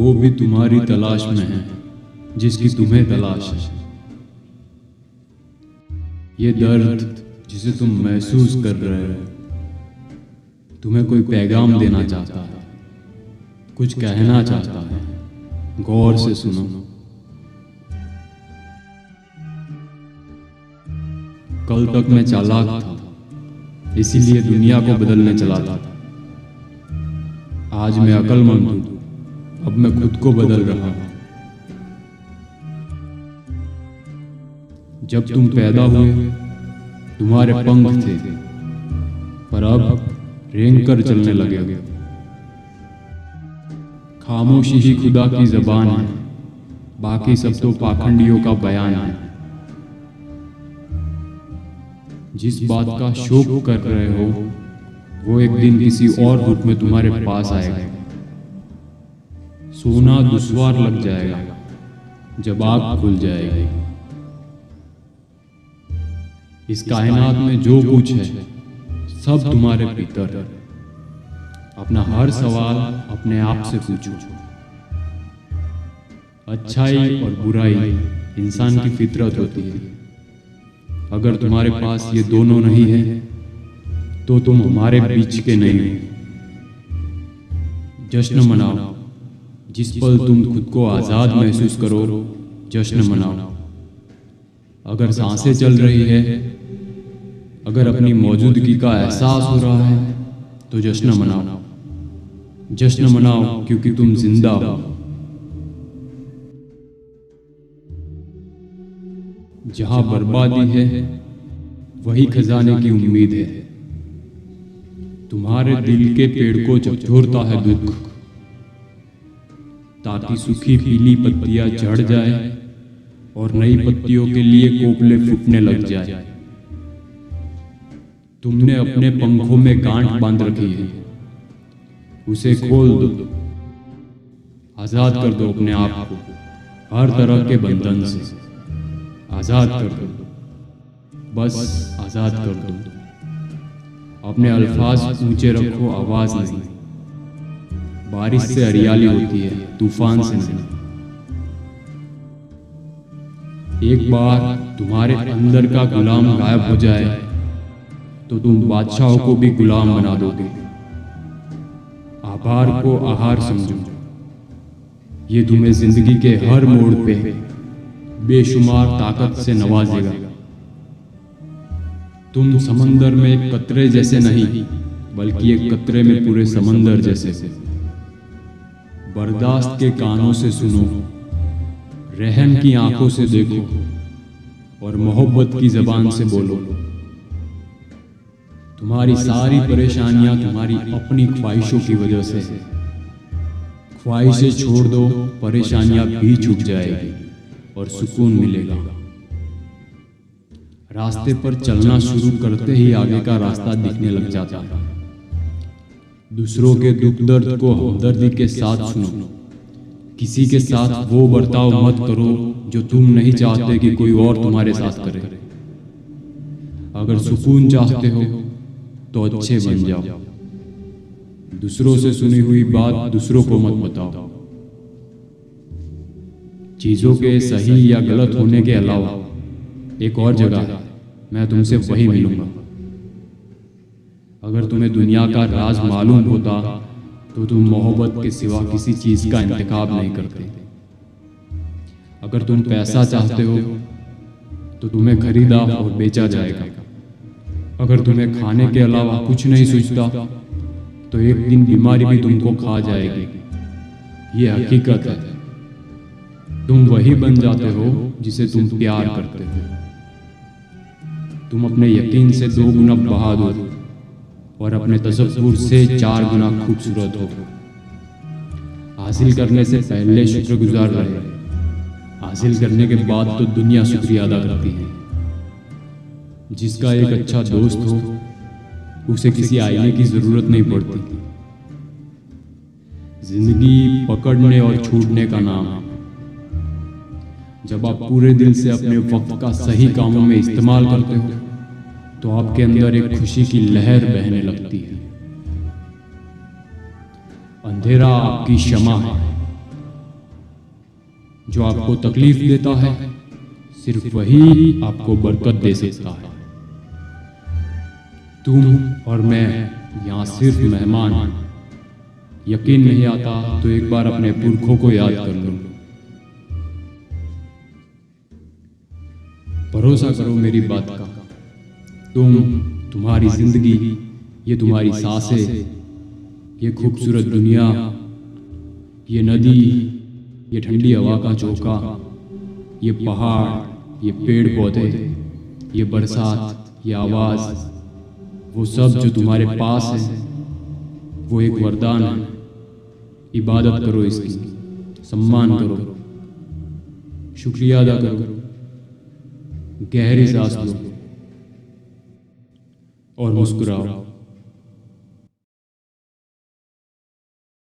वो भी तुम्हारी तलाश में है जिसकी तुम्हें तलाश है। ये दर्द जिसे तुम महसूस कर रहे हो तुम्हें कोई पैगाम देना चाहता है, कुछ कहना चाहता है। गौर से सुनो। कल तक मैं चालाक था, इसीलिए दुनिया को बदलने चला था। आज मैं अक्लमंद हूं, अब मैं खुद को बदल रहा हूं। जब तुम पैदा हुए तुम्हारे पंख थे, पर अब रेंग कर चलने लगे। खामोशी ही खुदा की ज़बान है, बाकी सब तो पाखंडियों का बयान है। जिस बात का शोक कर रहे हो वो एक दिन किसी और रूप में तुम्हारे पास आएगा। सोना दुश्वार लग जाएगा जब आग खुल जाएगी। इस कायनात में जो कुछ है सब तुम्हारे भीतर है। अपना हर सवाल अपने आप से पूछो। अच्छाई और बुराई इंसान की फितरत होती है। अगर तुम्हारे पास ये दोनों नहीं है तो तुम हमारे बीच के नहीं हो। जश्न मनाओ, जिस पल तुम खुद को आजाद महसूस करो जश्न मनाओ। अगर सांसें चल रही है, अगर अपनी मौजूदगी का एहसास हो रहा है तो जश्न मनाओ। जश्न मनाओ क्योंकि तुम जिंदा हो। जहां बर्बादी है वही खजाने की उम्मीद है। तुम्हारे दिल के पेड़ को झकझोरता है दुख, ताकि सूखी पीली पत्तियां झड़ जाए और नई पत्तियों के लिए कोपले फूटने लग जाए। तुमने अपने पंखों में गांठ बांध रखी है, उसे खोल दो। आजाद कर दो अपने आप को हर तरह के बंधन से। आजाद कर दो, बस आजाद कर दो। अपने अल्फाज ऊंचे रखो, आवाज नहीं। बारिश से हरियाली होती है, तूफान से नहीं। एक बार तुम्हारे अंदर का गुलाम गायब हो जाए तो तुम बादशाहों को भी गुलाम बना दोगे। आभार को आहार समझो, ये तुम्हें जिंदगी के हर मोड़ पे बेशुमार ताकत से नवाजेगा। तुम समंदर में एक कतरे जैसे नहीं, बल्कि एक कतरे में पूरे समंदर जैसे। बर्दाश्त के कानों से सुनो, रहम की आंखों से देखो और मोहब्बत की जबान से बोलो। तुम्हारी सारी परेशानियां तुम्हारी अपनी ख्वाहिशों की वजह से। ख्वाहिशें छोड़ दो, परेशानियां भी छूट जाएगी और सुकून मिलेगा। रास्ते पर चलना शुरू करते ही आगे का रास्ता दिखने लग जाता है। दूसरों के दुख दर्द को हमदर्दी के साथ सुनो। किसी के साथ वो बर्ताव मत करो जो तुम नहीं चाहते कि कोई और तुम्हारे साथ करे। अगर सुकून चाहते हो तो अच्छे बन जाओ। दूसरों से सुनी हुई बात दूसरों को मत बताओ। चीजों के सही या गलत होने के अलावा एक और जगह है, मैं तुमसे वही मिलूंगा। अगर तुम्हें दुनिया का राज मालूम होता तो तुम मोहब्बत के सिवा किसी चीज का इंतखाब नहीं करते। अगर तुम पैसा चाहते हो तो तुम्हें खरीदा और बेचा जाएगा। अगर तुम्हें खाने के अलावा कुछ नहीं सूझता तो एक दिन बीमारी भी तुमको खा जाएगी। ये हकीकत है। तुम वही बन जाते हो जिसे तुम प्यार करते हो। तुम अपने यकीन से 2 गुना बहादुर और अपने तसव्वुर से 4 गुना खूबसूरत हो। हासिल करने से पहले शुक्रगुजार रहे, हासिल करने के बाद तो दुनिया शुक्रिया अदा करती है। जिसका एक अच्छा दोस्त हो उसे किसी आईने की जरूरत नहीं पड़ती। जिंदगी पकड़ने और छूटने का नाम है। जब आप पूरे दिल से अपने वक्त का सही कामों में इस्तेमाल करते हो तो आपके अंदर एक खुशी की लहर बहने लगती है। अंधेरा आपकी क्षमा है, जो आपको तकलीफ देता है सिर्फ वही आपको बरकत दे सकता है। तुम और मैं यहाँ सिर्फ मेहमान हैं। यकीन नहीं आता तो एक बार अपने पुरखों को याद कर लो। भरोसा करो मेरी बात का। तुम्हारी जिंदगी, ये तुम्हारी सांसें, ये खूबसूरत दुनिया, ये नदी, ये ठंडी हवा का झोंका, ये पहाड़, ये पेड़ पौधे, ये बरसात, ये आवाज़, वो सब जो तुम्हारे पास है वो एक वरदान है। इबादत करो इसकी, सम्मान करो, शुक्रिया अदा करो, गहरी सांस लो और मुस्कुराओ।